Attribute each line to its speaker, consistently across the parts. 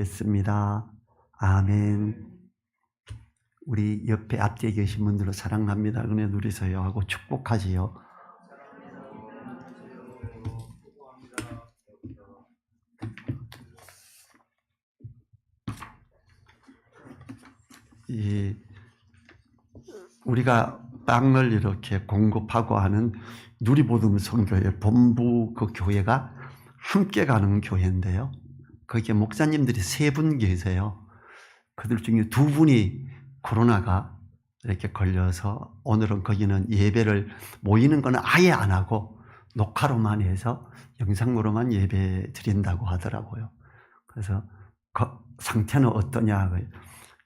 Speaker 1: 기도하겠습니다. 아멘. 우리 옆에 앞뒤에 계신 분들로 사랑합니다. 은혜 누리세요 하고 축복하지요. 우리가 땅을 이렇게 공급하고 하는 누리보듬 선교회 본부 그 교회가 함께 가는 교회인데요. 거기에 목사님들이 3분 계세요. 그들 중에 2분이 코로나가 이렇게 걸려서 오늘은 거기는 예배를 모이는 건 아예 안 하고 녹화로만 해서 영상으로만 예배 드린다고 하더라고요. 그래서 그 상태는 어떠냐.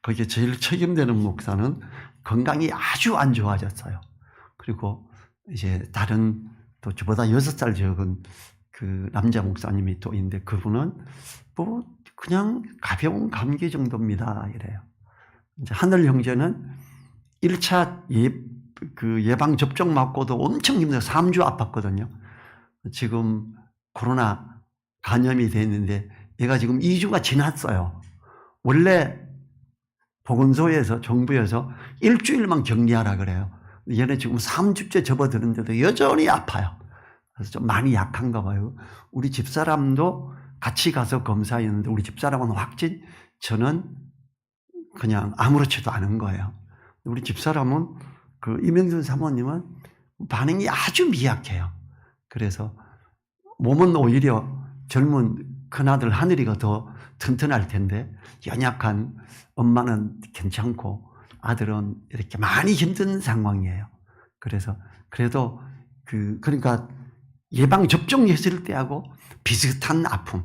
Speaker 1: 거기에 제일 책임되는 목사는 건강이 아주 안 좋아졌어요. 그리고 이제 다른 또 저보다 6살 적은 그 남자 목사님이 또 있는데 그분은 뭐 그냥 가벼운 감기 정도입니다. 이래요. 이제 하늘 형제는 1차 예방 접종 맞고도 엄청 힘들어요. 3주 아팠거든요. 지금 코로나 감염이 됐는데 얘가 지금 2주가 지났어요. 원래 보건소에서 정부에서 일주일만 격리하라 그래요. 얘는 지금 3주째 접어드는데도 여전히 아파요. 그래서 좀 많이 약한가 봐요. 우리 집사람도 같이 가서 검사했는데 우리 집사람은 확진, 저는 그냥 아무렇지도 않은 거예요. 우리 집사람은 그 이명준 사모님은 반응이 아주 미약해요. 그래서 몸은 오히려 젊은 큰아들 하늘이가 더 튼튼할 텐데 연약한 엄마는 괜찮고 아들은 이렇게 많이 힘든 상황이에요. 그래서 그래도 그러니까 예방 접종했을 때하고 비슷한 아픔.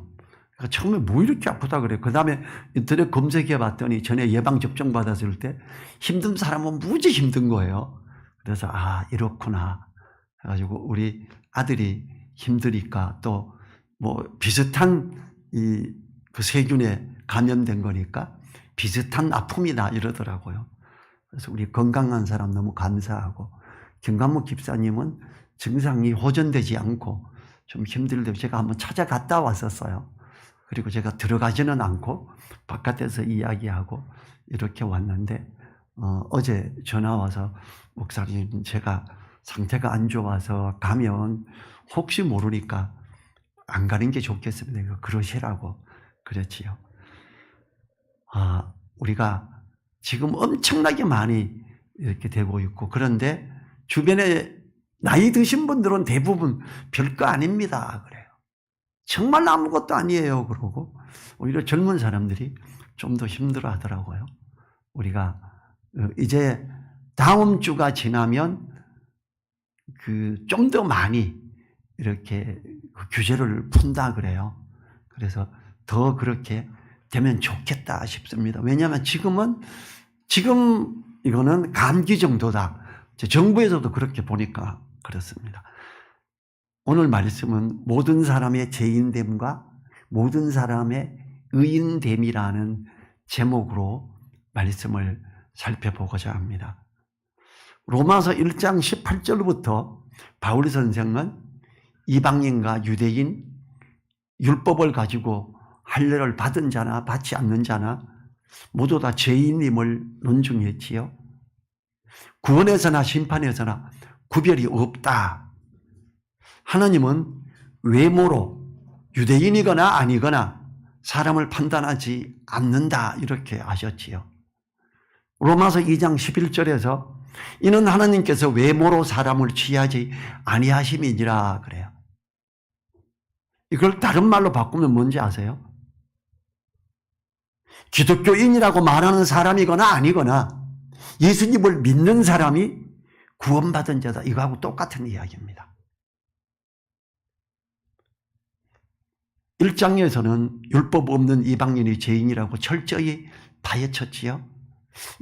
Speaker 1: 그러니까 처음에 뭐 이렇게 아프다 그래요. 그 다음에 인터넷 검색해 봤더니 전에 예방 접종 받았을 때 힘든 사람은 무지 힘든 거예요. 그래서 이렇구나 해가지고 우리 아들이 힘드니까 또 뭐 비슷한 그 세균에 감염된 거니까 비슷한 아픔이다 이러더라고요. 그래서 우리 건강한 사람 너무 감사하고, 김관목 집사님은 증상이 호전되지 않고 좀 힘들대요. 제가 한번 찾아갔다 왔었어요. 그리고 제가 들어가지는 않고 바깥에서 이야기하고 이렇게 왔는데 어제 전화 와서 목사님 제가 상태가 안 좋아서 가면 혹시 모르니까 안 가는 게 좋겠습니다. 그러시라고 그랬지요. 우리가 지금 엄청나게 많이 이렇게 되고 있고, 그런데 주변에 나이 드신 분들은 대부분 별거 아닙니다. 그래요. 정말 아무것도 아니에요. 그러고 오히려 젊은 사람들이 좀 더 힘들어 하더라고요. 우리가 이제 다음 주가 지나면 좀 더 많이 이렇게 규제를 푼다 그래요. 그래서 더 그렇게 되면 좋겠다 싶습니다. 왜냐하면 지금 이거는 감기 정도다. 정부에서도 그렇게 보니까 그렇습니다. 오늘 말씀은 모든 사람의 죄인됨과 모든 사람의 의인됨이라는 제목으로 말씀을 살펴보고자 합니다. 로마서 1장 18절부터 바울 선생은 이방인과 유대인, 율법을 가지고 할례를 받은 자나 받지 않는 자나 모두 다 죄인임을 논증했지요. 구원에서나 심판에서나 구별이 없다. 하나님은 외모로 유대인이거나 아니거나 사람을 판단하지 않는다 이렇게 하셨지요. 로마서 2장 11절에서 이는 하나님께서 외모로 사람을 취하지 아니하심이니라 그래요. 이걸 다른 말로 바꾸면 뭔지 아세요? 기독교인이라고 말하는 사람이거나 아니거나 예수님을 믿는 사람이 구원받은 자다. 이거하고 똑같은 이야기입니다. 1장에서는 율법 없는 이방인이 죄인이라고 철저히 파헤쳤지요.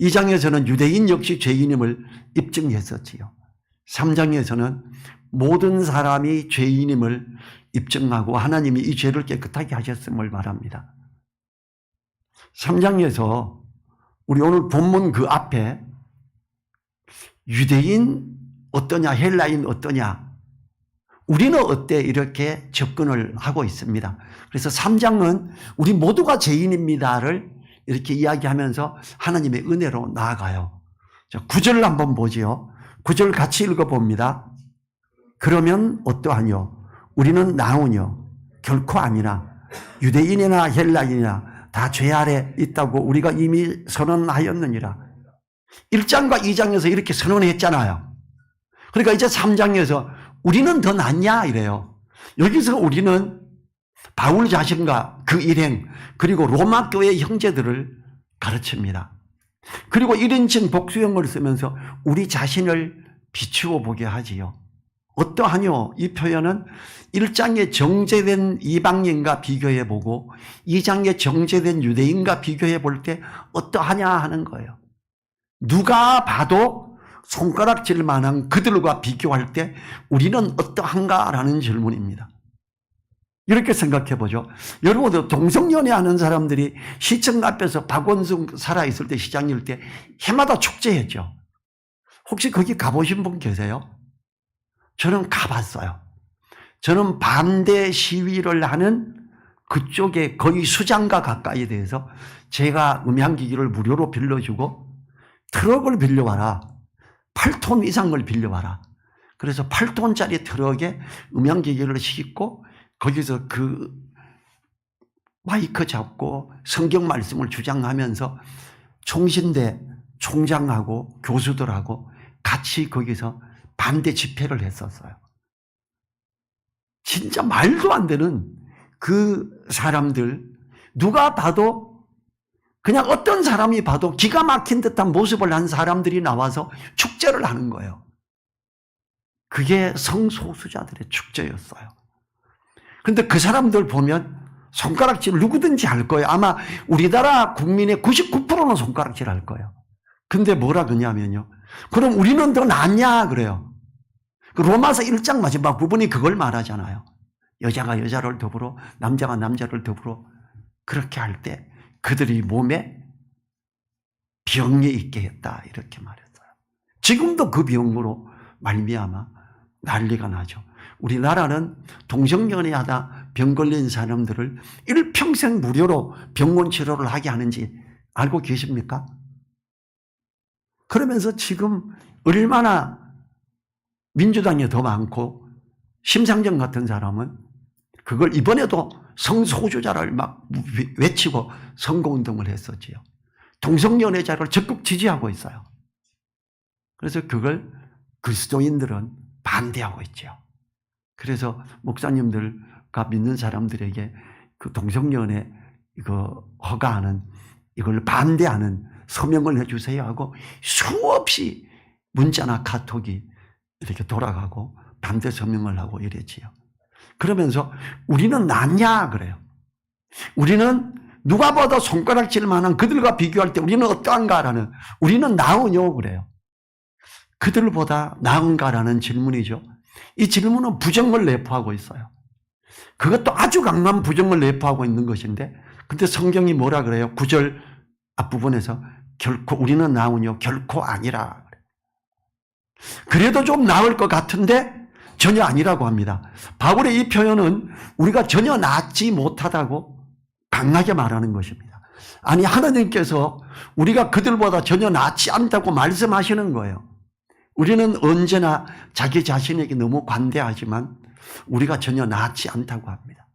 Speaker 1: 2장에서는 유대인 역시 죄인임을 입증했었지요. 3장에서는 모든 사람이 죄인임을 입증하고 하나님이 이 죄를 깨끗하게 하셨음을 말합니다. 3장에서 우리 오늘 본문 그 앞에 유대인 어떠냐, 헬라인 어떠냐, 우리는 어때? 이렇게 접근을 하고 있습니다. 그래서 3장은 우리 모두가 죄인입니다를 이렇게 이야기하면서 하나님의 은혜로 나아가요. 자, 9절 한번 보지요. 9절 같이 읽어봅니다. 그러면 어떠하뇨? 우리는 나오뇨? 결코 아니라 유대인이나 헬라인이나 다 죄 아래 있다고 우리가 이미 선언하였느니라. 1장과 2장에서 이렇게 선언했잖아요. 그러니까 이제 3장에서 우리는 더 낫냐 이래요. 여기서 우리는 바울 자신과 그 일행 그리고 로마 교회 형제들을 가르칩니다. 그리고 1인칭 복수형을 쓰면서 우리 자신을 비추어 보게 하지요. 어떠하뇨? 이 표현은 1장에 정죄된 이방인과 비교해 보고 2장에 정죄된 유대인과 비교해 볼 때 어떠하냐 하는 거예요. 누가 봐도 손가락질 만한 그들과 비교할 때 우리는 어떠한가라는 질문입니다. 이렇게 생각해 보죠. 여러분도 동성연애하는 사람들이 시청 앞에서 박원순 살아있을 때 시장일 때 해마다 축제했죠. 혹시 거기 가보신 분 계세요? 저는 가봤어요. 저는 반대 시위를 하는 그쪽에 거의 수장과 가까이 돼서 제가 음향기기를 무료로 빌려주고 트럭을 빌려와라. 8톤 이상을 빌려와라. 그래서 8톤짜리 트럭에 음향기기를 싣고 거기서 그 마이크 잡고 성경 말씀을 주장하면서 총신대 총장하고 교수들하고 같이 거기서 반대 집회를 했었어요. 진짜 말도 안 되는 그 사람들, 누가 봐도 그냥 어떤 사람이 봐도 기가 막힌 듯한 모습을 한 사람들이 나와서 축제를 하는 거예요. 그게 성소수자들의 축제였어요. 그런데 그 사람들 보면 손가락질 누구든지 할 거예요. 아마 우리나라 국민의 99%는 손가락질 할 거예요. 근데 뭐라 그러냐면요. 그럼 우리는 더 낫냐 그래요. 그 로마서 1장 마지막 부분이 그걸 말하잖아요. 여자가 여자를 더불어 남자가 남자를 더불어 그렇게 할 때 그들이 몸에 병이 있게 했다 이렇게 말했어요. 지금도 그 병으로 말미암아 난리가 나죠. 우리나라는 동성연애하다 병 걸린 사람들을 일평생 무료로 병원 치료를 하게 하는지 알고 계십니까? 그러면서 지금 얼마나 민주당에 더 많고 심상정 같은 사람은 그걸 이번에도 성소수자를 막 외치고 선거운동을 했었지요. 동성연애자를 적극 지지하고 있어요. 그래서 그걸 그리스도인들은 반대하고 있죠. 그래서 목사님들과 믿는 사람들에게 그 동성연애 이거 허가하는 이걸 반대하는 서명을 해주세요 하고 수없이 문자나 카톡이 이렇게 돌아가고 반대 서명을 하고 이랬지요. 그러면서 우리는 낫냐 그래요. 우리는 누가 봐도 손가락질 만한 그들과 비교할 때 우리는 어떠한가라는, 우리는 나으뇨 그래요. 그들보다 나은가라는 질문이죠. 이 질문은 부정을 내포하고 있어요. 그것도 아주 강한 부정을 내포하고 있는 것인데, 근데 성경이 뭐라 그래요? 9절 앞부분에서 결코 우리는 나으뇨 결코 아니라. 그래도 좀 나을 것 같은데 전혀 아니라고 합니다. 바울의 이 표현은 우리가 전혀 낫지 못하다고 강하게 말하는 것입니다. 아니, 하나님께서 우리가 그들보다 전혀 낫지 않다고 말씀하시는 거예요. 우리는 언제나 자기 자신에게 너무 관대하지만 우리가 전혀 낫지 않다고 합니다.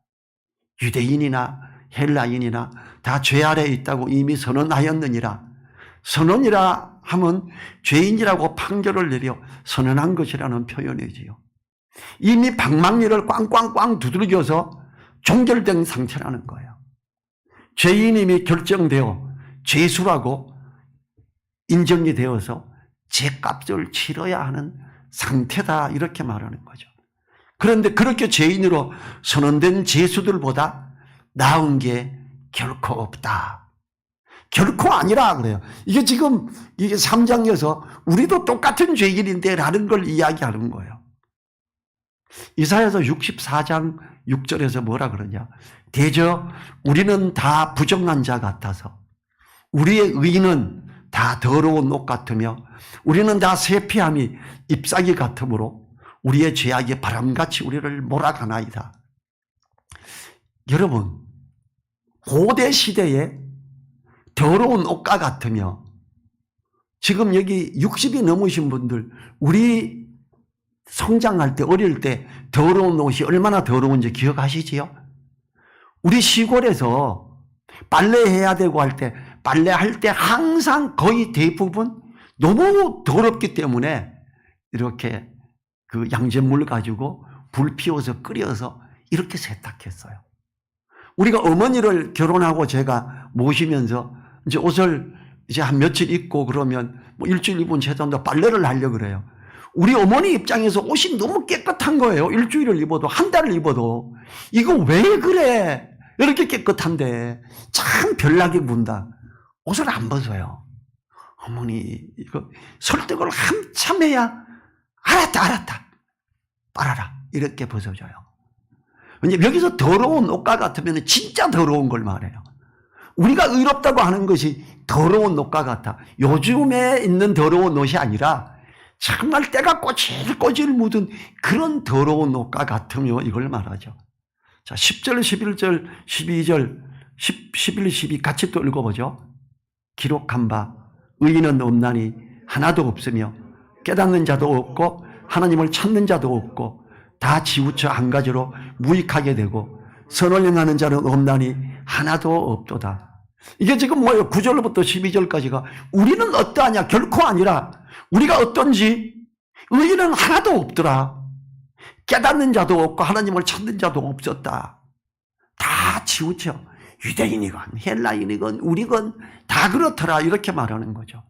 Speaker 1: 유대인이나 헬라인이나 다 죄 아래에 있다고 이미 선언하였느니라. 선언이라 하면 죄인이라고 판결을 내려 선언한 것이라는 표현이지요. 이미 방망이를 꽝꽝꽝 두들겨서 종결된 상태라는 거예요. 죄인임이 결정되어 죄수라고 인정이 되어서 죄값을 치러야 하는 상태다 이렇게 말하는 거죠. 그런데 그렇게 죄인으로 선언된 죄수들보다 나은 게 결코 없다. 결코 아니라 그래요. 이게 지금 이게 3장에서 우리도 똑같은 죄인인데 라는 걸 이야기하는 거예요. 이사야서 64장 6절에서 뭐라 그러냐. 대저 우리는 다 부정한 자 같아서 우리의 의는 다 더러운 옷 같으며 우리는 다 세피함이 잎사귀 같으므로 우리의 죄악이 바람같이 우리를 몰아가나이다. 여러분, 고대 시대에 더러운 옷과 같으며 지금 여기 60이 넘으신 분들, 우리 성장할 때, 어릴 때 더러운 옷이 얼마나 더러운지 기억하시지요? 우리 시골에서 빨래해야 되고 할 때, 빨래할 때 항상 거의 대부분 너무 더럽기 때문에 이렇게 그 양잿물 가지고 불 피워서 끓여서 이렇게 세탁했어요. 우리가 어머니를 결혼하고 제가 모시면서 이제 옷을 이제 한 며칠 입고 그러면 뭐 일주일 입은 최소한 빨래를 하려고 그래요. 우리 어머니 입장에서 옷이 너무 깨끗한 거예요. 일주일을 입어도, 한 달을 입어도. 이거 왜 그래? 이렇게 깨끗한데. 참 별나게 문다. 옷을 안 벗어요. 어머니, 이거 설득을 한참 해야, 알았다. 빨아라. 이렇게 벗어줘요. 왜냐면 여기서 더러운 옷과 같으면 진짜 더러운 걸 말해요. 우리가 의롭다고 하는 것이 더러운 옷과 같아. 요즘에 있는 더러운 옷이 아니라 정말 때가 꼬질꼬질 묻은 그런 더러운 옷과 같으며 이걸 말하죠. 자, 10절, 11절, 12절, 11, 12 같이 또 읽어보죠. 기록한 바 의인은 없나니 하나도 없으며 깨닫는 자도 없고 하나님을 찾는 자도 없고 다 지우쳐 한 가지로 무익하게 되고 선을 행하는 자는 없나니 하나도 없도다. 이게 지금 뭐예요? 9절부터 12절까지가 우리는 어떠하냐? 결코 아니라 우리가 어떤지 의인은 하나도 없더라. 깨닫는 자도 없고 하나님을 찾는 자도 없었다. 다 지우쳐. 유대인이건 헬라인이건 우리건 다 그렇더라. 이렇게 말하는 거죠.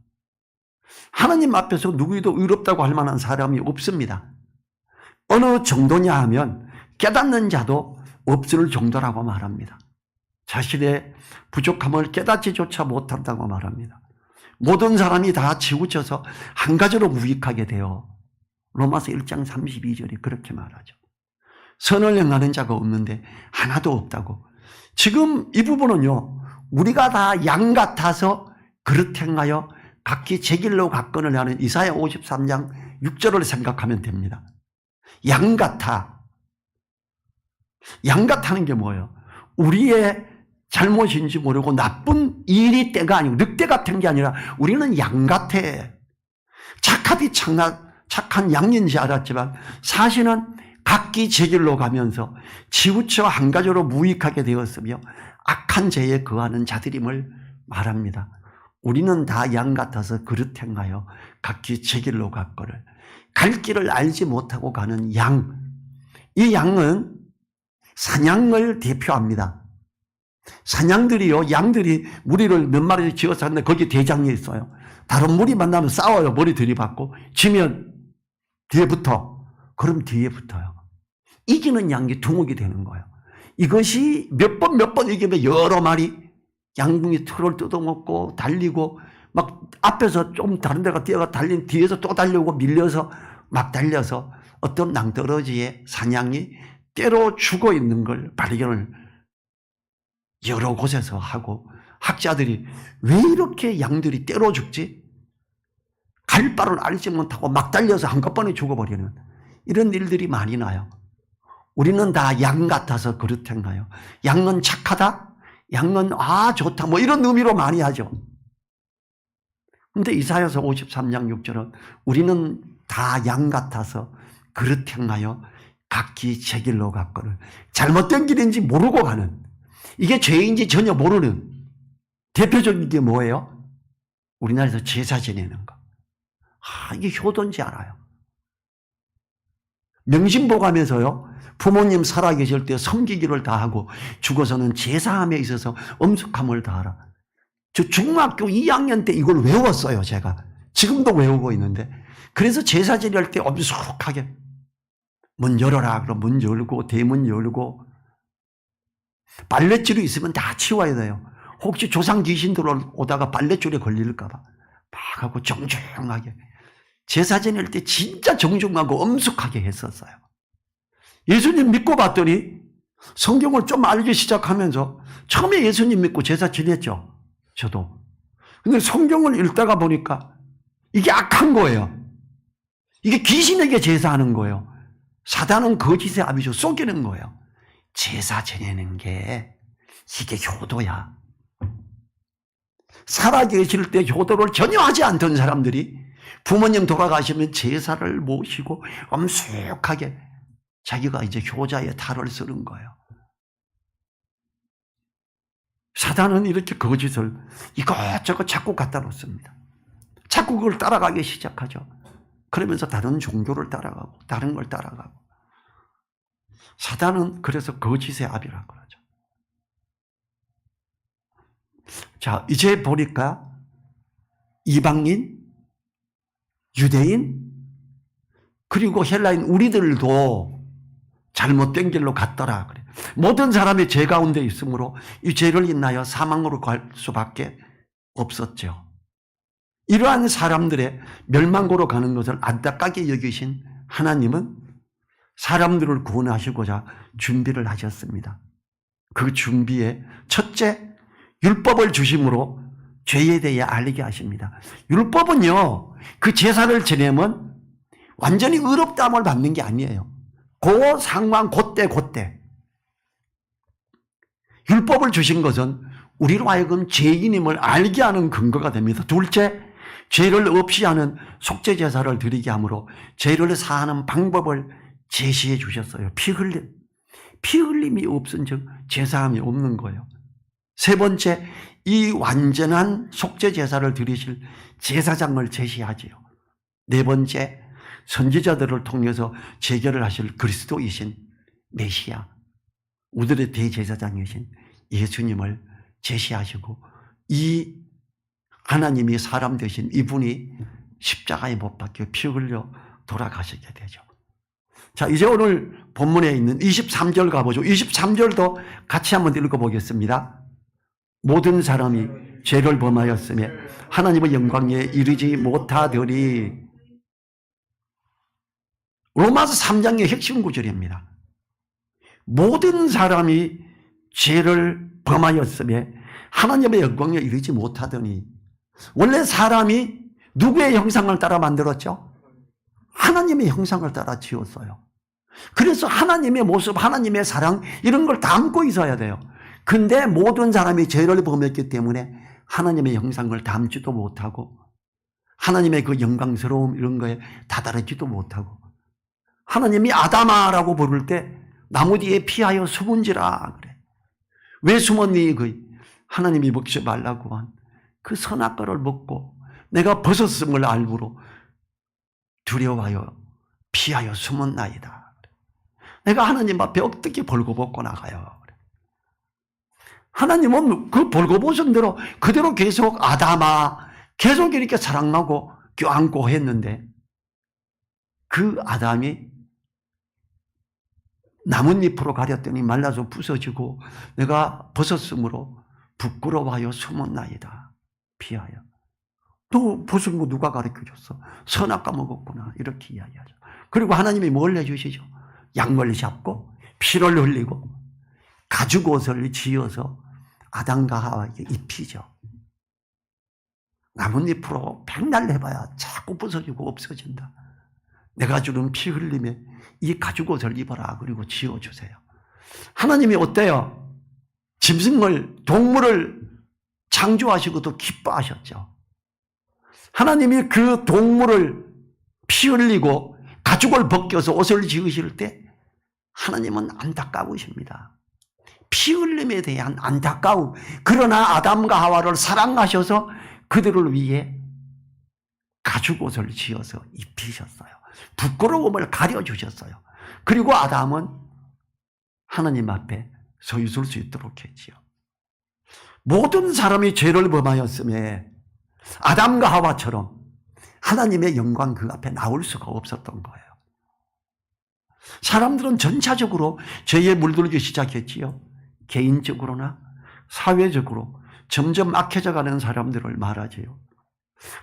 Speaker 1: 하나님 앞에서 누구도 의롭다고 할 만한 사람이 없습니다. 어느 정도냐 하면 깨닫는 자도 없을 정도라고 말합니다. 자신의 부족함을 깨닫지조차 못한다고 말합니다. 모든 사람이 다 치우쳐서 한 가지로 무익하게 되어 로마서 1장 32절이 그렇게 말하죠. 선을 행하는 자가 없는데 하나도 없다고. 지금 이 부분은요, 우리가 다 양 같아서 그릇 행하여 각기 제 길로 갔거늘 하는 이사야 53장 6절을 생각하면 됩니다. 양 같아. 양 같다는 게 뭐예요? 우리의 잘못인지 모르고 나쁜 일이 때가 아니고 늑대 같은 게 아니라 우리는 양 같아. 착하디 착한 양인지 알았지만 사실은 각기 제 길로 가면서 치우쳐 한 가지로 무익하게 되었으며 악한 죄에 거하는 자들임을 말합니다. 우리는 다 양 같아서 그릇 행하여 각기 제 길로 갔거늘. 갈 길을 알지 못하고 가는 양. 이 양은 사냥을 대표합니다. 사냥들이요, 양들이 무리를 몇 마리 지어서 하는데 거기 대장이 있어요. 다른 무리 만나면 싸워요. 머리 들이받고. 지면 뒤에 붙어. 그럼 뒤에 붙어요. 이기는 양이 두목이 되는 거예요. 이것이 몇 번 이기면 여러 마리 양궁이 털을 뜯어먹고 달리고 막 앞에서 좀 다른 데가 뛰어가 달린 뒤에서 또 달려오고 밀려서 막 달려서 어떤 낭떠러지의 사냥이 때로 죽어 있는 걸 발견을 여러 곳에서 하고 학자들이 왜 이렇게 양들이 때로 죽지? 갈 바를 알지 못하고 막 달려서 한꺼번에 죽어버리는 이런 일들이 많이 나요. 우리는 다 양 같아서 그릇 행하여. 양은 착하다? 양은 좋다. 뭐 이런 의미로 많이 하죠. 근데 이사야서 53장 6절은 우리는 다 양 같아서 그릇 행하여 각기 제 길로 갔거늘. 잘못된 길인지 모르고 가는, 이게 죄인지 전혀 모르는 대표적인 게 뭐예요? 우리나라에서 제사 지내는 거. 이게 효도인지 알아요. 명심보감에서요, 부모님 살아계실 때 섬기기를 다하고 죽어서는 제사함에 있어서 엄숙함을 다하라. 저 중학교 2학년 때 이걸 외웠어요, 제가. 지금도 외우고 있는데. 그래서 제사 지낼 때 엄숙하게 문 열어라 그럼 문 열고 대문 열고 빨랫줄이 있으면 다 치워야 돼요. 혹시 조상 귀신 들어오다가 빨랫줄에 걸릴까 봐 막 하고 정중하게 제사 지낼 때 진짜 정중하고 엄숙하게 했었어요. 예수님 믿고 봤더니 성경을 좀 알기 시작하면서 처음에 예수님 믿고 제사 지냈죠. 저도. 근데 성경을 읽다가 보니까 이게 악한 거예요. 이게 귀신에게 제사하는 거예요. 사단은 거짓의 아비죠. 속이는 거예요. 제사 지내는 게 이게 효도야. 살아계실 때 효도를 전혀 하지 않던 사람들이 부모님 돌아가시면 제사를 모시고 엄숙하게 자기가 이제 효자의 탈을 쓰는 거예요. 사단은 이렇게 거짓을 이것저것 자꾸 갖다 놓습니다. 자꾸 그걸 따라가기 시작하죠. 그러면서 다른 종교를 따라가고 다른 걸 따라가고. 사단은 그래서 거짓의 아비라고 그러죠. 자, 이제 보니까 이방인, 유대인, 그리고 헬라인 우리들도 잘못된 길로 갔더라 그래. 모든 사람이 죄 가운데 있으므로 이 죄를 인하여 사망으로 갈 수밖에 없었죠. 이러한 사람들의 멸망고로 가는 것을 안타깝게 여기신 하나님은 사람들을 구원하시고자 준비를 하셨습니다. 그 준비에 첫째, 율법을 주심으로 죄에 대해 알게 하십니다. 율법은요, 그 제사를 지내면 완전히 의롭다함을 받는 게 아니에요. 그 상황, 그때. 율법을 주신 것은 우리로 하여금 죄인임을 알게 하는 근거가 됩니다. 둘째, 죄를 없이 하는 속죄 제사를 드리게 함으로 죄를 사하는 방법을 제시해 주셨어요. 피 흘림이 없은 즉 제사함이 없는 거예요. 세 번째, 이 완전한 속죄 제사를 드리실 제사장을 제시하지요. 네 번째, 선지자들을 통해서 재결을 하실 그리스도이신 메시아, 우리들의 대제사장이신 예수님을 제시하시고 이 하나님이 사람 되신 이분이 십자가에 못 박혀 피 흘려 돌아가시게 되죠. 자, 이제 오늘 본문에 있는 23절 가보죠. 23절도 같이 한번 읽어보겠습니다. 모든 사람이 죄를 범하였으며 하나님의 영광에 이르지 못하더니. 로마서 3장의 핵심 구절입니다. 모든 사람이 죄를 범하였으며 하나님의 영광에 이르지 못하더니. 원래 사람이 누구의 형상을 따라 만들었죠? 하나님의 형상을 따라 지었어요. 그래서 하나님의 모습, 하나님의 사랑 이런 걸 담고 있어야 돼요. 근데 모든 사람이 죄를 범했기 때문에 하나님의 형상을 담지도 못하고 하나님의 그 영광스러움 이런 거에 다다르지도 못하고 하나님이 아담아라고 부를 때 나무 뒤에 피하여 숨은지라 그래. 왜 숨었니? 하나님이 먹지 말라고 한 그 선악과를 먹고 내가 벗었음을 알므로 두려워하여 피하여 숨었나이다. 내가 하나님 앞에 어떻게 벌거벗고 나가요? 하나님은 그 벌거벗은 대로 그대로 계속 아담아 계속 이렇게 사랑하고 껴안고 했는데 그 아담이 나뭇잎으로 가렸더니 말라서 부서지고 내가 벗었으므로 부끄러워하여 숨었나이다. 피하여. 너 벗은 거 누가 가르쳐줬어? 선악과 먹었구나. 이렇게 이야기하죠. 그리고 하나님이 뭘 해주시죠? 양말 잡고 피를 흘리고 가죽옷을 지어서 아담과 하와에게 입히죠. 나뭇잎으로 백날 해봐야 자꾸 부서지고 없어진다. 내가 주는 피 흘림에 이 가죽옷을 입어라. 그리고 지어주세요. 하나님이 어때요? 짐승을, 동물을 창조하시고도 기뻐하셨죠. 하나님이 그 동물을 피 흘리고 가죽을 벗겨서 옷을 지으실 때 하나님은 안타까우십니다. 피 흘림에 대한 안타까움. 그러나 아담과 하와를 사랑하셔서 그들을 위해 가죽옷을 지어서 입히셨어요. 부끄러움을 가려주셨어요. 그리고 아담은 하나님 앞에 서 있을 수 있도록 했지요. 모든 사람이 죄를 범하였음에 아담과 하와처럼 하나님의 영광 그 앞에 나올 수가 없었던 거예요. 사람들은 전차적으로 죄에 물들기 시작했지요. 개인적으로나 사회적으로 점점 악해져 가는 사람들을 말하지요.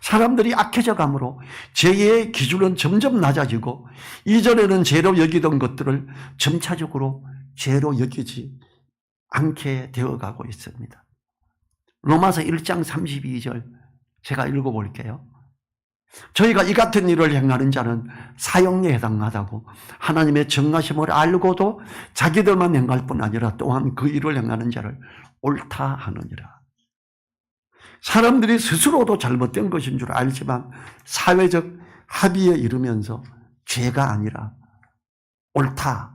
Speaker 1: 사람들이 악해져 가므로 죄의 기준은 점점 낮아지고 이전에는 죄로 여기던 것들을 점차적으로 죄로 여기지 않게 되어가고 있습니다. 로마서 1장 32절 제가 읽어볼게요. 저희가 이 같은 일을 행하는 자는 사형에 해당하다고 하나님의 정하심을 알고도 자기들만 행할 뿐 아니라 또한 그 일을 행하는 자를 옳다 하느니라. 사람들이 스스로도 잘못된 것인 줄 알지만 사회적 합의에 이르면서 죄가 아니라 옳다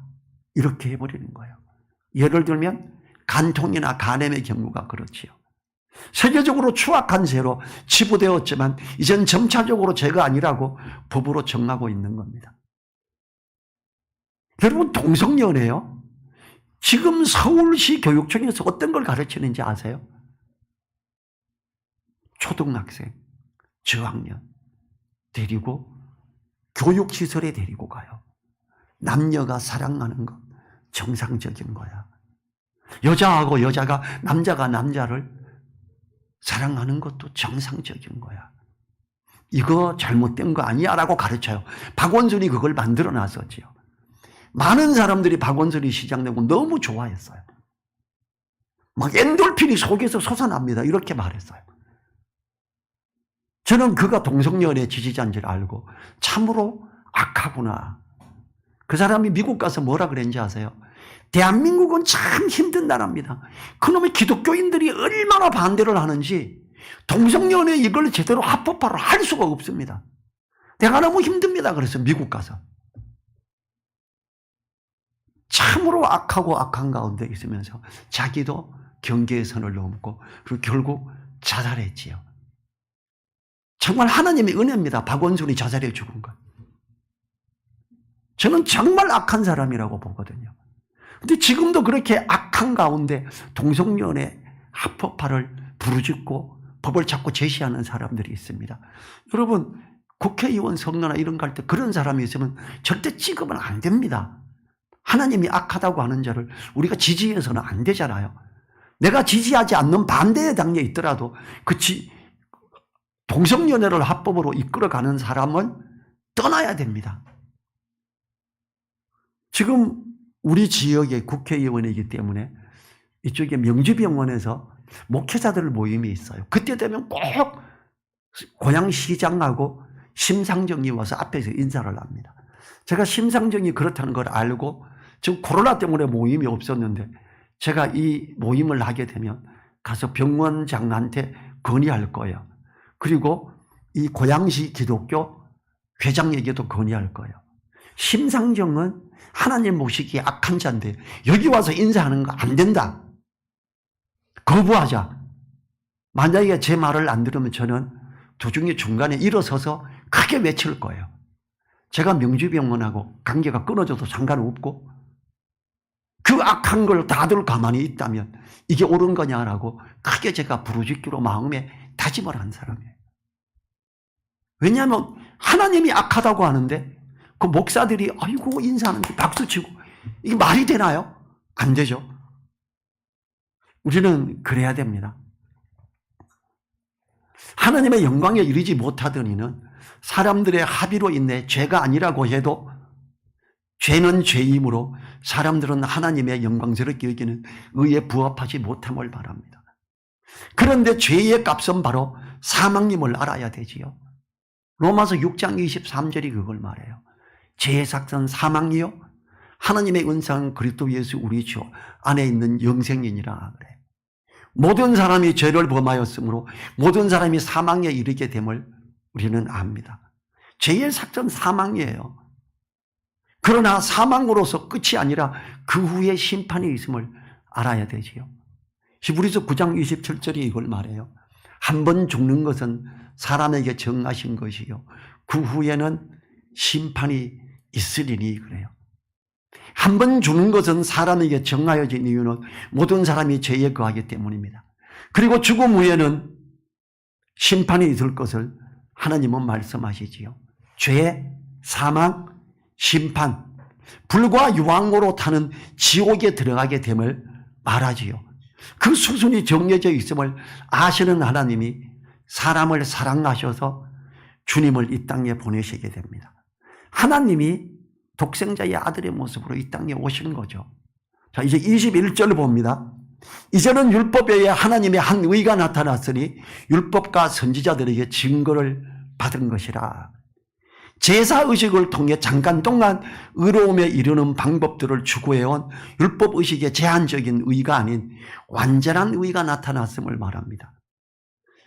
Speaker 1: 이렇게 해버리는 거예요. 예를 들면 간통이나 간암의 경우가 그렇지요. 세계적으로 추악한 죄로 치부되었지만 이젠 점차적으로 죄가 아니라고 법으로 정하고 있는 겁니다. 여러분, 동성연애요. 지금 서울시 교육청에서 어떤 걸 가르치는지 아세요? 초등학생, 저학년 데리고 교육시설에 데리고 가요. 남녀가 사랑하는 것 정상적인 거야. 여자하고 여자가, 남자가 남자를 사랑하는 것도 정상적인 거야. 이거 잘못된 거 아니야 라고 가르쳐요. 박원순이 그걸 만들어 놨었지요. 많은 사람들이 박원순이 시작되고 너무 좋아했어요. 막 엔돌핀이 속에서 솟아납니다. 이렇게 말했어요. 저는 그가 동성연애 지지자인 줄 알고 참으로 악하구나. 그 사람이 미국 가서 뭐라 그랬는지 아세요? 대한민국은 참 힘든 나라입니다. 그놈의 기독교인들이 얼마나 반대를 하는지 동성연애 이걸 제대로 합법화를 할 수가 없습니다. 내가 너무 힘듭니다. 그래서 미국 가서. 참으로 악하고 악한 가운데 있으면서 자기도 경계의 선을 넘고 그리고 결국 자살했지요. 정말 하나님의 은혜입니다. 박원순이 자살해 죽은 것. 저는 정말 악한 사람이라고 보거든요. 근데 지금도 그렇게 악한 가운데 동성연애 합법화를 부르짖고 법을 자꾸 제시하는 사람들이 있습니다. 여러분, 국회의원 선거나 이런 거 할 때 그런 사람이 있으면 절대 찍으면 안 됩니다. 하나님이 악하다고 하는 자를 우리가 지지해서는 안 되잖아요. 내가 지지하지 않는 반대의 당에 있더라도 동성연애를 합법으로 이끌어가는 사람은 떠나야 됩니다. 지금 우리 지역의 국회의원이기 때문에 이쪽에 명주병원에서 목회자들 모임이 있어요. 그때 되면 꼭 고양시장하고 심상정이 와서 앞에서 인사를 합니다. 제가 심상정이 그렇다는 걸 알고 지금 코로나 때문에 모임이 없었는데 제가 이 모임을 하게 되면 가서 병원장한테 건의할 거예요. 그리고 이 고양시 기독교 회장에게도 건의할 거예요. 심상정은 하나님 모시기에 악한 자인데 여기 와서 인사하는 거 안 된다. 거부하자. 만약에 제 말을 안 들으면 저는 도중에 중간에 일어서서 크게 외칠 거예요. 제가 명주병원하고 관계가 끊어져도 상관없고 그 악한 걸 다들 가만히 있다면 이게 옳은 거냐라고 크게 제가 부르짖기로 마음에 다짐을 한 사람이에요. 왜냐하면 하나님이 악하다고 하는데 그 목사들이 아이고 인사하는데 박수치고 이게 말이 되나요? 안 되죠. 우리는 그래야 됩니다. 하나님의 영광에 이르지 못하던 이는 사람들의 합의로 인해 죄가 아니라고 해도 죄는 죄이므로 사람들은 하나님의 영광스럽게 여기는 의에 부합하지 못함을 바랍니다. 그런데 죄의 값은 바로 사망임을 알아야 되지요. 로마서 6장 23절이 그걸 말해요. 죄의 삭은 사망이요 하나님의 은사는 그리스도 예수 우리 주 안에 있는 영생이니라 그래. 모든 사람이 죄를 범하였으므로 모든 사람이 사망에 이르게 됨을 우리는 압니다. 죄의 삭은 사망이에요. 그러나 사망으로서 끝이 아니라 그 후에 심판이 있음을 알아야 되지요. 히브리서 9장 27절이 이걸 말해요. 한 번 죽는 것은 사람에게 정하신 것이요 그 후에는 심판이 있으리니 그래요. 한 번 죽는 것은 사람에게 정하여진 이유는 모든 사람이 죄에 거하기 때문입니다. 그리고 죽음 후에는 심판이 있을 것을 하나님은 말씀하시지요. 죄, 사망, 심판, 불과 유황으로 타는 지옥에 들어가게 됨을 말하지요. 그 수순이 정해져 있음을 아시는 하나님이 사람을 사랑하셔서 주님을 이 땅에 보내시게 됩니다. 하나님이 독생자의 아들의 모습으로 이 땅에 오신 거죠. 자, 이제 21절 봅니다. 이제는 율법에 의해 하나님의 한 의가 나타났으니 율법과 선지자들에게 증거를 받은 것이라. 제사의식을 통해 잠깐 동안 의로움에 이르는 방법들을 추구해온 율법의식의 제한적인 의가 아닌 완전한 의가 나타났음을 말합니다.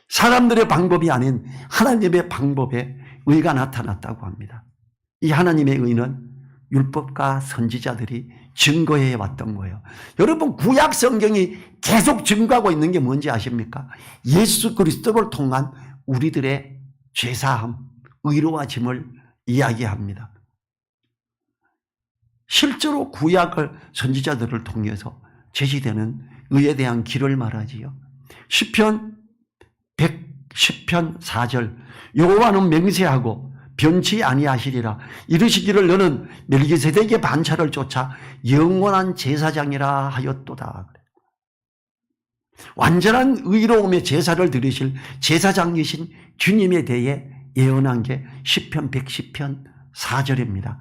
Speaker 1: 사람들의 방법이 아닌 하나님의 방법에 의가 나타났다고 합니다. 이 하나님의 의는 율법과 선지자들이 증거해 왔던 거예요. 여러분, 구약 성경이 계속 증거하고 있는 게 뭔지 아십니까? 예수 그리스도를 통한 우리들의 죄사함, 의로워짐을 이야기합니다. 실제로 구약을 선지자들을 통해서 제시되는 의에 대한 길을 말하지요. 시편 110편 4절, 여호와는 맹세하고 변치 아니하시리라. 이르시기를 너는 멜기세덱의 반차를 쫓아 영원한 제사장이라 하였도다. 완전한 의로움의 제사를 드리실 제사장이신 주님에 대해 예언한 게 시편 110편 4절입니다.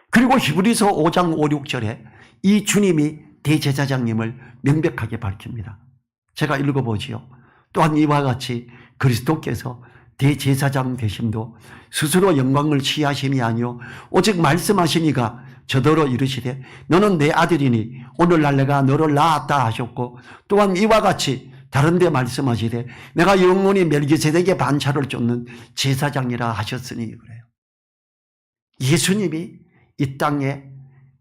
Speaker 1: 그리고 히브리서 5장 5, 6절에 이 주님이 대제사장님을 명백하게 밝힙니다. 제가 읽어보지요. 또한 이와 같이 그리스도께서 대제사장 되심도 스스로 영광을 취하심이 아니요 오직 말씀하시니가 저더러 이르시되 너는 내 아들이니 오늘날 내가 너를 낳았다 하셨고, 또한 이와 같이 다른 데 말씀하시되 내가 영원히 멜기세덱의 반차를 쫓는 제사장이라 하셨으니 그래요. 예수님이 이 땅에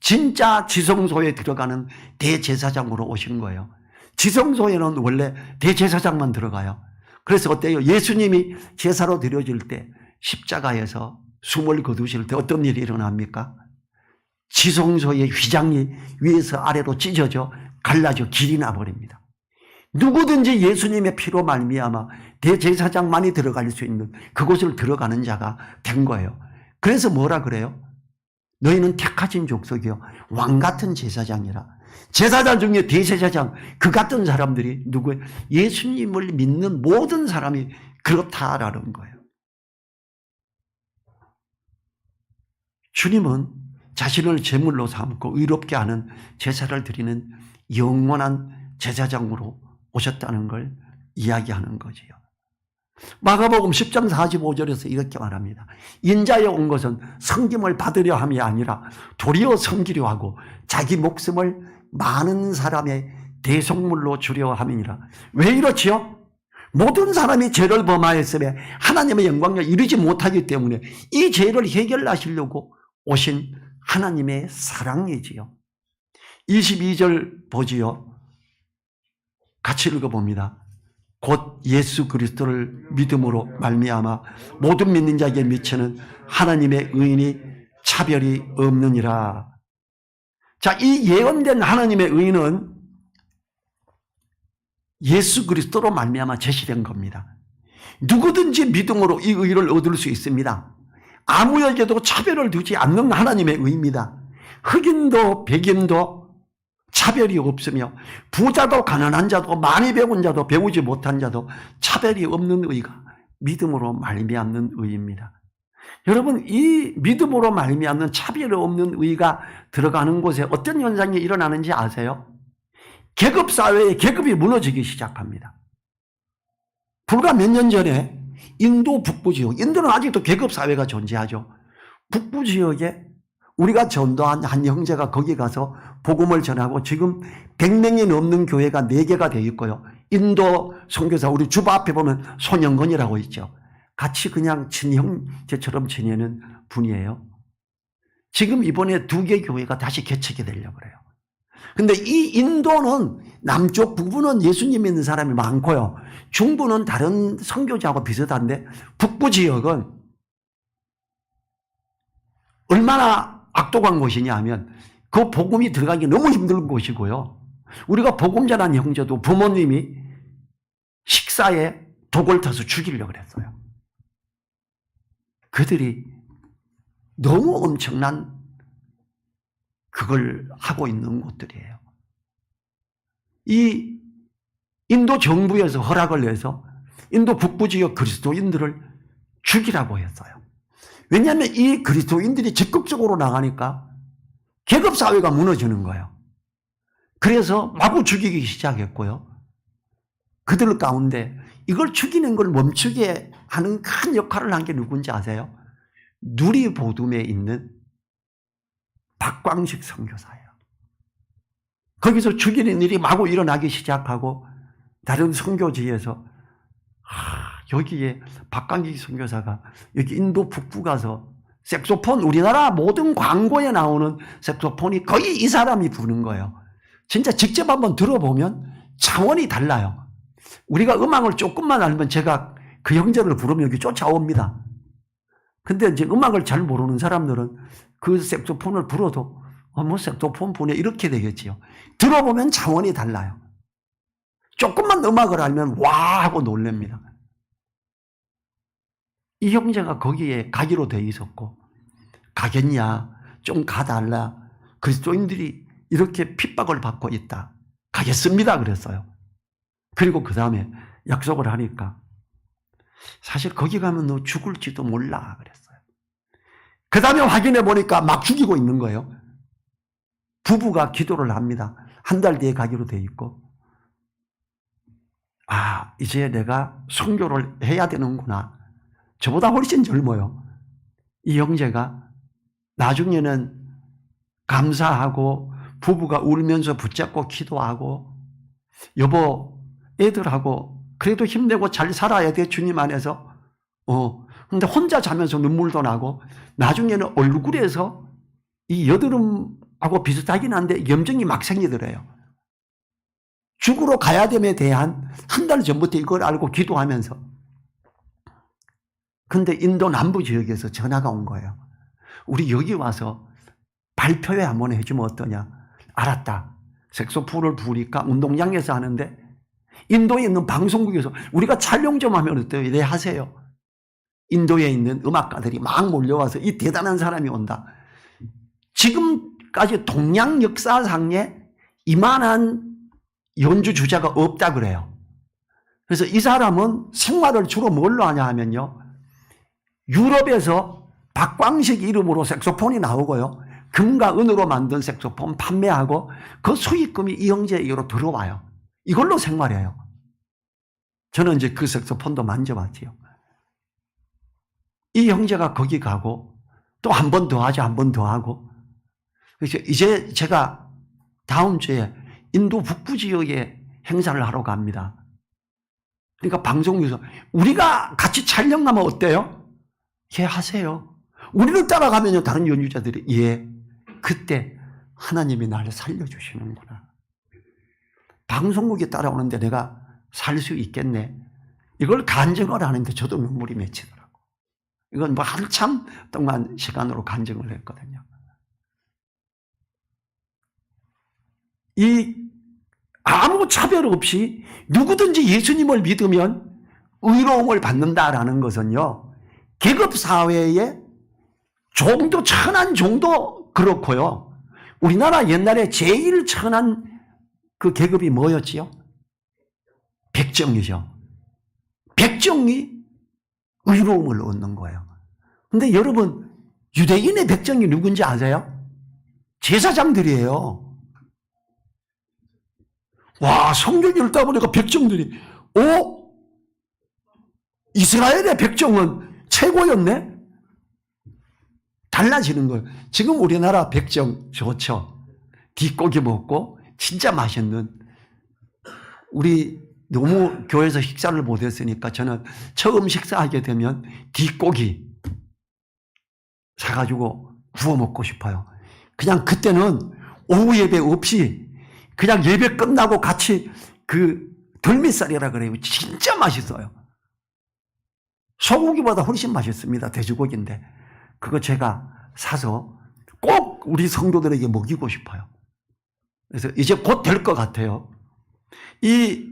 Speaker 1: 진짜 지성소에 들어가는 대제사장으로 오신 거예요. 지성소에는 원래 대제사장만 들어가요. 그래서 어때요? 예수님이 제사로 드려질 때 십자가에서 숨을 거두실 때 어떤 일이 일어납니까? 지성소의 휘장이 위에서 아래로 찢어져 갈라져 길이 나버립니다. 누구든지 예수님의 피로 말미암아 대제사장만이 들어갈 수 있는 그곳을 들어가는 자가 된 거예요. 그래서 뭐라 그래요? 너희는 택하신 족속이요 왕같은 제사장이라. 제사장 중에 대제사장 그 같은 사람들이 누구예요? 예수님을 믿는 모든 사람이 그렇다라는 거예요. 주님은 자신을 제물로 삼고 의롭게 하는 제사를 드리는 영원한 제사장으로 오셨다는 걸 이야기하는 거지요. 마가복음 10장 45절에서 이렇게 말합니다. 인자에 온 것은 섬김을 받으려 함이 아니라 도리어 섬기려 하고 자기 목숨을 많은 사람의 대속물로 주려 함이니라. 왜 이렇지요? 모든 사람이 죄를 범하였음에 하나님의 영광에 이르지 못하기 때문에 이 죄를 해결하시려고 오신 하나님의 사랑이지요. 22절 보지요. 같이 읽어봅니다. 곧 예수 그리스도를 믿음으로 말미암아 모든 믿는 자에게 미치는 하나님의 의인이 차별이 없느니라. 자, 이 예언된 하나님의 의인은 예수 그리스도로 말미암아 제시된 겁니다. 누구든지 믿음으로 이 의를 얻을 수 있습니다. 아무에게도 차별을 두지 않는 하나님의 의입니다. 흑인도 백인도 차별이 없으며 부자도 가난한 자도 많이 배운 자도 배우지 못한 자도 차별이 없는 의가 믿음으로 말미암는 의입니다. 여러분, 이 믿음으로 말미암는 차별이 없는 의가 들어가는 곳에 어떤 현상이 일어나는지 아세요? 계급사회의 계급이 무너지기 시작합니다. 불과 몇 년 전에 인도 북부지역, 인도는 아직도 계급사회가 존재하죠. 북부지역에 우리가 전도한 한 형제가 거기 가서 복음을 전하고 지금 100명이 넘는 교회가 4개가 되어 있고요. 인도 선교사 우리 주보 앞에 보면 손영건이라고 있죠. 같이 그냥 친형제처럼 지내는 분이에요. 지금 이번에 2개 교회가 다시 개척이 되려고 그래요. 근데 이 인도는 남쪽 북부는 예수님 믿는 사람이 많고요. 중부는 다른 선교지하고 비슷한데 북부 지역은 얼마나 악독한 곳이냐 하면 그 복음이 들어가기 너무 힘든 곳이고요. 우리가 복음 전한 형제도 부모님이 식사에 독을 타서 죽이려고 그랬어요. 그들이 너무 엄청난 그걸 하고 있는 곳들이에요. 이 인도 정부에서 허락을 내서 인도 북부 지역 그리스도인들을 죽이라고 했어요. 왜냐하면 이 그리스도인들이 적극적으로 나가니까 계급사회가 무너지는 거예요. 그래서 마구 죽이기 시작했고요. 그들 가운데 이걸 죽이는 걸 멈추게 하는 큰 역할을 한 게 누군지 아세요? 누리보둠에 있는 박광식 선교사예요. 거기서 죽이는 일이 마구 일어나기 시작하고 다른 선교지에서 여기에 박광식 선교사가 여기 인도 북부 가서 색소폰, 우리나라 모든 광고에 나오는 색소폰이 거의 이 사람이 부는 거예요. 진짜 직접 한번 들어보면 차원이 달라요. 우리가 음악을 조금만 알면 제가 그 형제를 부르면 여기 쫓아옵니다. 근데 이제 음악을 잘 모르는 사람들은 그 색소폰을 불어도 뭐 색소폰 부네 이렇게 되겠지요. 들어보면 차원이 달라요. 조금만 음악을 알면 와 하고 놀랍니다. 이 형제가 거기에 가기로 돼 있었고, 가겠냐, 좀 가달라, 그리스도인들이 이렇게 핍박을 받고 있다, 가겠습니다 그랬어요. 그리고 그 다음에 약속을 하니까 사실 거기 가면 너 죽을지도 몰라 그랬어요. 그 다음에 확인해 보니까 막 죽이고 있는 거예요. 부부가 기도를 합니다. 한 달 뒤에 가기로 돼 있고, 이제 내가 선교를 해야 되는구나. 저보다 훨씬 젊어요. 이 형제가 나중에는 감사하고 부부가 울면서 붙잡고 기도하고, 여보 애들하고 그래도 힘내고 잘 살아야 돼 주님 안에서. 근데 혼자 자면서 눈물도 나고, 나중에는 얼굴에서 이 여드름하고 비슷하긴 한데 염증이 막 생기더래요. 죽으러 가야 됨에 대한 한 달 전부터 이걸 알고 기도하면서. 근데 인도 남부 지역에서 전화가 온 거예요. 우리 여기 와서 발표회 한번 해주면 어떠냐. 알았다. 색소폰을 부으니까 운동장에서 하는데 인도에 있는 방송국에서 우리가 촬영 좀 하면 어때요? 네, 하세요. 인도에 있는 음악가들이 막 몰려와서 이 대단한 사람이 온다. 지금까지 동양 역사상에 이만한 연주 주자가 없다 그래요. 그래서 이 사람은 생활을 주로 뭘로 하냐 하면요, 유럽에서 박광식 이름으로 색소폰이 나오고요, 금과 은으로 만든 색소폰 판매하고 그 수익금이 이 형제에게로 들어와요. 이걸로 생활해요. 저는 이제 그 색소폰도 만져봤지요. 이 형제가 거기 가고 또 한 번 더 하죠. 한 번 더 하고. 그래서 이제 제가 다음 주에 인도 북부 지역에 행사를 하러 갑니다. 그러니까 방송국에서 우리가 같이 촬영하면 어때요? 예, 하세요. 우리를 따라가면요, 다른 연주자들이 예, 그때 하나님이 나를 살려주시는구나. 방송국에 따라오는데 내가 살 수 있겠네. 이걸 간증을 하는데 저도 눈물이 맺히더라고. 이건 뭐 한참 동안 시간으로 간증을 했거든요. 이 아무 차별 없이 누구든지 예수님을 믿으면 의로움을 받는다라는 것은요, 계급사회의 종도, 천한 종도 그렇고요. 우리나라 옛날에 제일 천한 그 계급이 뭐였지요? 백정이죠. 백정이 의로움을 얻는 거예요. 근데 여러분, 유대인의 백정이 누군지 아세요? 제사장들이에요. 와, 성경 읽다 보니까 백정들이, 이스라엘의 백정은 최고였네? 달라지는 거예요. 지금 우리나라 백정 좋죠. 뒷고기 먹고 진짜 맛있는, 우리 너무 교회에서 식사를 못했으니까 저는 처음 식사하게 되면 뒷고기 사가지고 구워 먹고 싶어요. 그냥 그때는 오후 예배 없이 그냥 예배 끝나고 같이 그 덜미살이라 그래요. 진짜 맛있어요. 소고기보다 훨씬 맛있습니다. 돼지고기인데. 그거 제가 사서 꼭 우리 성도들에게 먹이고 싶어요. 그래서 이제 곧 될 것 같아요. 이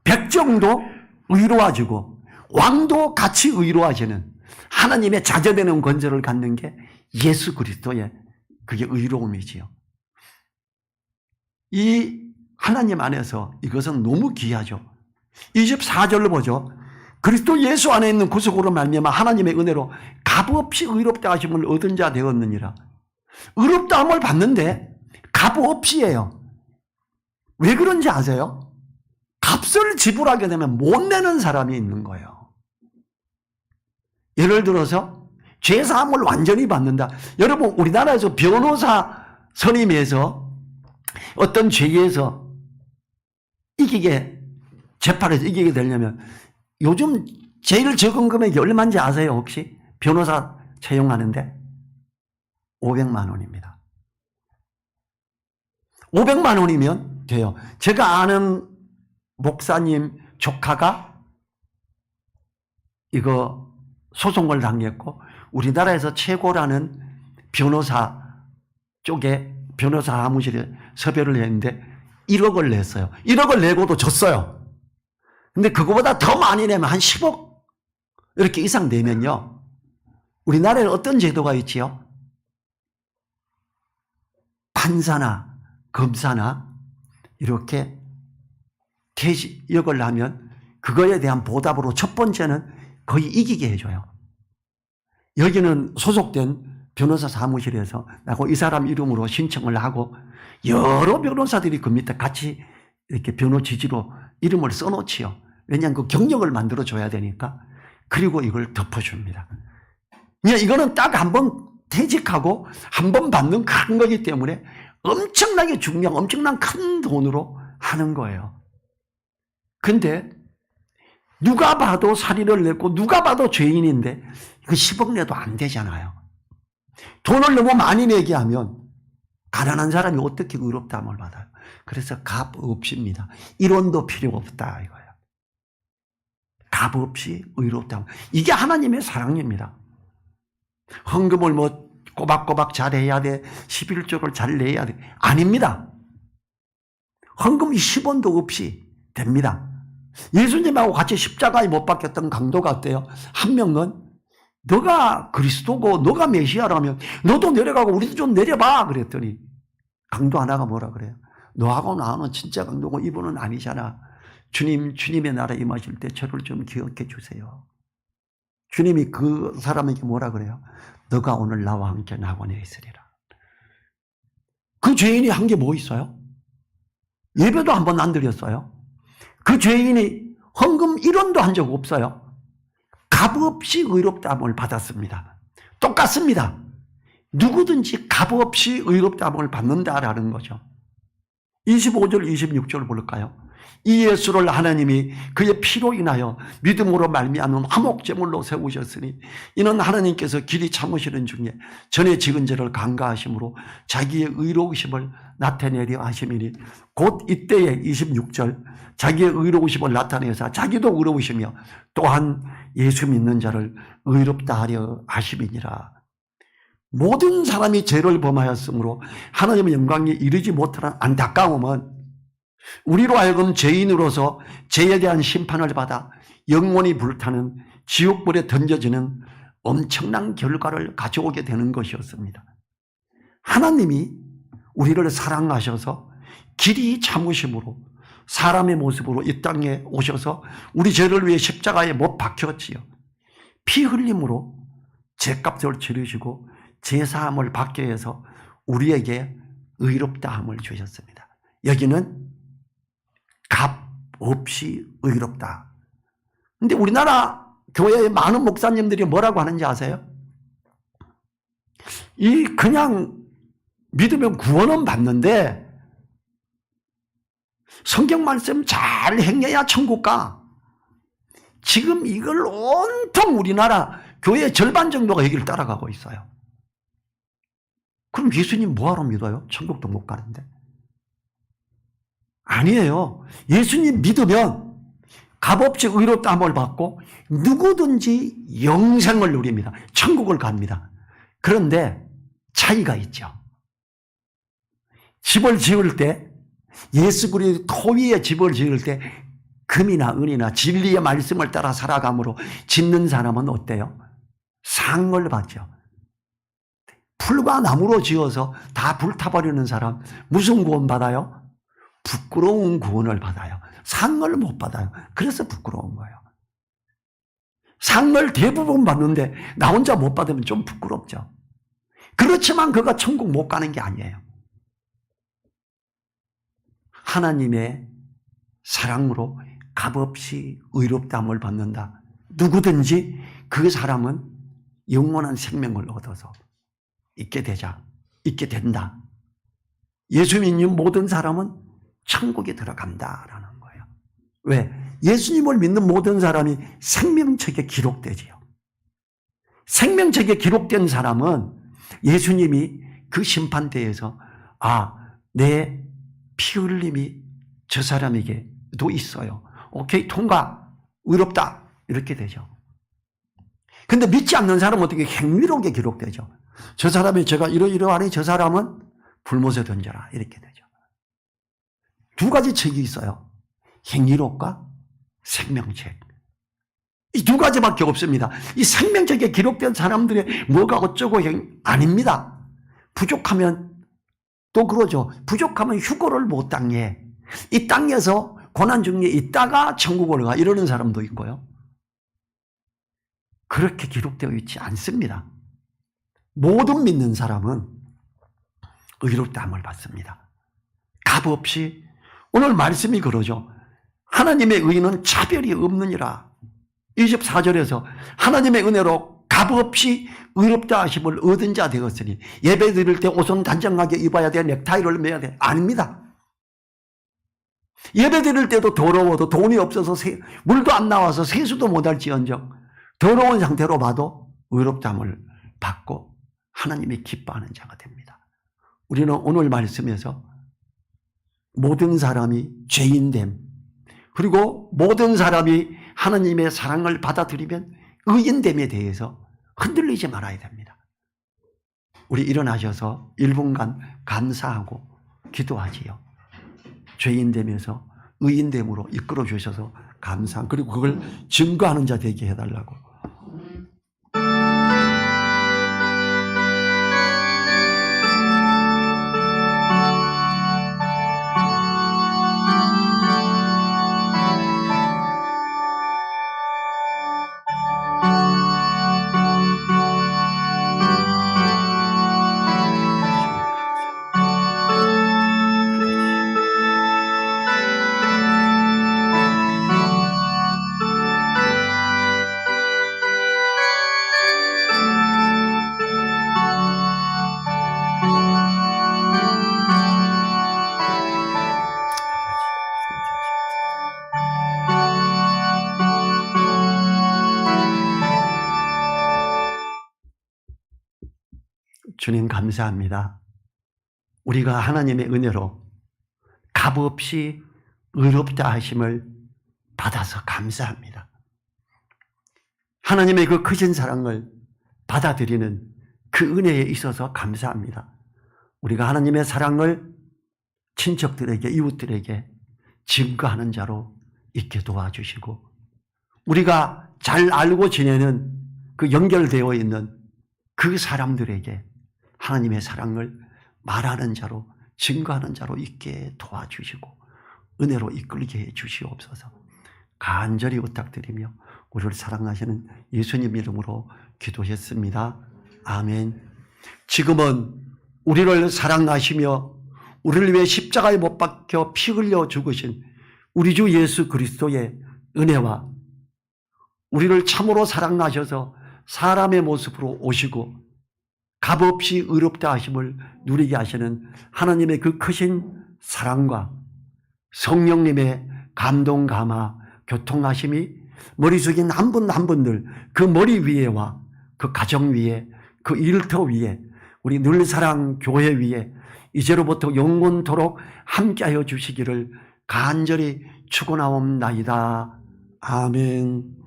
Speaker 1: 백정도 의로워지고 왕도 같이 의로워지는 하나님의 자제되는 권세를 갖는 게 예수 그리스도의 그게 의로움이지요. 이 하나님 안에서 이것은 너무 귀하죠. 24절을 보죠. 그리스도 예수 안에 있는 구속으로 말미암아 하나님의 은혜로 값없이 의롭다 하심을 얻은 자 되었느니라. 의롭다함을 받는데 값없이예요. 왜 그런지 아세요? 값을 지불하게 되면 못 내는 사람이 있는 거예요. 예를 들어서 죄사함을 완전히 받는다. 여러분 우리나라에서 변호사 선임해서 어떤 죄에서 재판에서 이기게 되려면 요즘 제일 적은 금액이 얼마인지 아세요 혹시? 변호사 채용하는데 500만 원입니다. 500만 원이면 돼요. 제가 아는 목사님 조카가 이거 소송을 당했고 우리나라에서 최고라는 변호사 쪽에 변호사 사무실에 섭외를 했는데 1억을 냈어요. 1억을 내고도 졌어요. 근데 그거보다 더 많이 내면 한 10억 이렇게 이상 내면요. 우리나라에 어떤 제도가 있지요? 판사나 검사나 이렇게 퇴직을 하면 그거에 대한 보답으로 첫 번째는 거의 이기게 해줘요. 여기는 소속된 변호사 사무실에서 나고 이 사람 이름으로 신청을 하고 여러 변호사들이 그 밑에 같이 이렇게 변호 지지로 이름을 써놓지요. 왜냐하면 그 경력을 만들어줘야 되니까. 그리고 이걸 덮어줍니다. 이거는 딱 한 번 퇴직하고 한 번 받는 큰 거기 때문에 엄청나게 중요한 엄청난 큰 돈으로 하는 거예요. 근데 누가 봐도 살인을 냈고 누가 봐도 죄인인데 이거 10억 내도 안 되잖아요. 돈을 너무 많이 내게 하면 가난한 사람이 어떻게 의롭다함을 받아요. 그래서 값 없이입니다. 1원도 필요 없다 이거예요. 값 없이 의롭다함. 이게 하나님의 사랑입니다. 헌금을 뭐 꼬박꼬박 잘해야 돼. 11조를 잘 내야 돼. 아닙니다. 헌금이 10원도 없이 됩니다. 예수님하고 같이 십자가에 못 박혔던 강도가 어때요? 한 명은 너가 그리스도고 너가 메시아라면 너도 내려가고 우리도 좀 내려봐 그랬더니 강도 하나가 뭐라 그래요? 너하고 나는 진짜 강도고 이분은 아니잖아. 주님의 나라에 임하실 때 저를 좀 기억해 주세요. 주님이 그 사람에게 뭐라 그래요? 너가 오늘 나와 함께 낙원에 있으리라. 그 죄인이 한 게 뭐 있어요? 예배도 한 번 안 드렸어요. 그 죄인이 헌금 1원도 한 적 없어요. 값없이 의롭다함을 받았습니다. 똑같습니다. 누구든지 값없이 의롭다함을 받는다라는 거죠. 25절 26절 볼까요? 이 예수를 하나님이 그의 피로 인하여 믿음으로 말미암은 화목제물로 세우셨으니 이는 하나님께서 길이 참으시는 중에 전에 지은 죄를 간과하심으로 자기의 의로우심을 나타내려 하심이니 곧 이때에 26절 자기의 의로우심을 나타내사 자기도 의로우시며 또한 예수 믿는 자를 의롭다 하려 하심이니라. 모든 사람이 죄를 범하였으므로 하나님의 영광에 이르지 못하는 안타까움은 우리로 하여금 죄인으로서 죄에 대한 심판을 받아 영원히 불타는 지옥불에 던져지는 엄청난 결과를 가져오게 되는 것이었습니다. 하나님이 우리를 사랑하셔서 길이 참으심으로 사람의 모습으로 이 땅에 오셔서 우리 죄를 위해 십자가에 못 박혔지요. 피 흘림으로 죄값을 치르시고 제사함을 받게 해서 우리에게 의롭다함을 주셨습니다. 여기는 값 없이 의롭다. 근데 우리나라 교회의 많은 목사님들이 뭐라고 하는지 아세요? 그냥 믿으면 구원은 받는데 성경 말씀 잘 행해야 천국 가. 지금 이걸 온통 우리나라 교회의 절반 정도가 여기를 따라가고 있어요. 그럼 예수님 뭐하러 믿어요? 천국도 못 가는데. 아니에요. 예수님 믿으면 값없이 의롭다함을 받고 누구든지 영생을 누립니다. 천국을 갑니다. 그런데 차이가 있죠. 집을 지을 때 예수 그리스도 토 위에 집을 지을 때 금이나 은이나 진리의 말씀을 따라 살아감으로 짓는 사람은 어때요? 상을 받죠. 풀과 나무로 지어서 다 불타버리는 사람 무슨 구원 받아요? 부끄러운 구원을 받아요. 상을 못 받아요. 그래서 부끄러운 거예요. 상을 대부분 받는데 나 혼자 못 받으면 좀 부끄럽죠. 그렇지만 그가 천국 못 가는 게 아니에요. 하나님의 사랑으로 값없이 의롭다함을 받는다. 누구든지 그 사람은 영원한 생명을 얻어서 있게 된다. 예수 믿는 모든 사람은 천국에 들어간다라는 거예요. 왜? 예수님을 믿는 모든 사람이 생명책에 기록되지요. 생명책에 기록된 사람은 예수님이 그 심판대에서 내 피 흘림이 저 사람에게도 있어요. 오케이, 통과, 의롭다, 이렇게 되죠. 근데 믿지 않는 사람은 어떻게 행위록에 기록되죠. 저 사람이 제가 이러이러하니 저 사람은 불못에 던져라, 이렇게 되죠. 두 가지 책이 있어요. 행위록과 생명책. 이 두 가지밖에 없습니다. 이 생명책에 기록된 사람들의 뭐가 어쩌고 아닙니다. 부족하면 또 그러죠. 부족하면 휴거를 못 당해. 이 땅에서 고난중에 있다가 천국을 가, 이러는 사람도 있고요. 그렇게 기록되어 있지 않습니다. 모든 믿는 사람은 의롭다함을 받습니다. 값없이. 오늘 말씀이 그러죠. 하나님의 의는 차별이 없느니라. 24절에서 하나님의 은혜로 값없이 의롭다 하심을 얻은 자 되었으니 예배 드릴 때 옷은 단정하게 입어야 돼, 넥타이를 매야 돼. 아닙니다. 예배 드릴 때도 더러워도 돈이 없어서 물도 안 나와서 세수도 못할지언정 더러운 상태로 봐도 의롭다함을 받고 하나님이 기뻐하는 자가 됩니다. 우리는 오늘 말씀에서 모든 사람이 죄인됨, 그리고 모든 사람이 하나님의 사랑을 받아들이면 의인됨에 대해서 흔들리지 말아야 됩니다. 우리 일어나셔서 1분간 감사하고 기도하지요. 죄인됨에서 의인됨으로 이끌어 주셔서 감사, 그리고 그걸 증거하는 자 되게 해달라고. 주님 감사합니다. 우리가 하나님의 은혜로 값없이 의롭다 하심을 받아서 감사합니다. 하나님의 그 크신 사랑을 받아들이는 그 은혜에 있어서 감사합니다. 우리가 하나님의 사랑을 친척들에게, 이웃들에게 증거하는 자로 있게 도와주시고, 우리가 잘 알고 지내는 그 연결되어 있는 그 사람들에게 하나님의 사랑을 말하는 자로, 증거하는 자로 있게 도와주시고 은혜로 이끌게 해 주시옵소서. 간절히 부탁드리며 우리를 사랑하시는 예수님 이름으로 기도했습니다. 아멘. 지금은 우리를 사랑하시며 우리를 위해 십자가에 못 박혀 피 흘려 죽으신 우리 주 예수 그리스도의 은혜와 우리를 참으로 사랑하셔서 사람의 모습으로 오시고 값없이 의롭다 하심을 누리게 하시는 하나님의 그 크신 사랑과 성령님의 감동, 감화, 교통하심이 머리 숙인 한 분 한 분들 그 머리 위에와 그 가정 위에, 그 일터 위에, 우리 늘사랑 교회 위에 이제로부터 영원토록 함께하여 주시기를 간절히 축원하옵나이다. 아멘.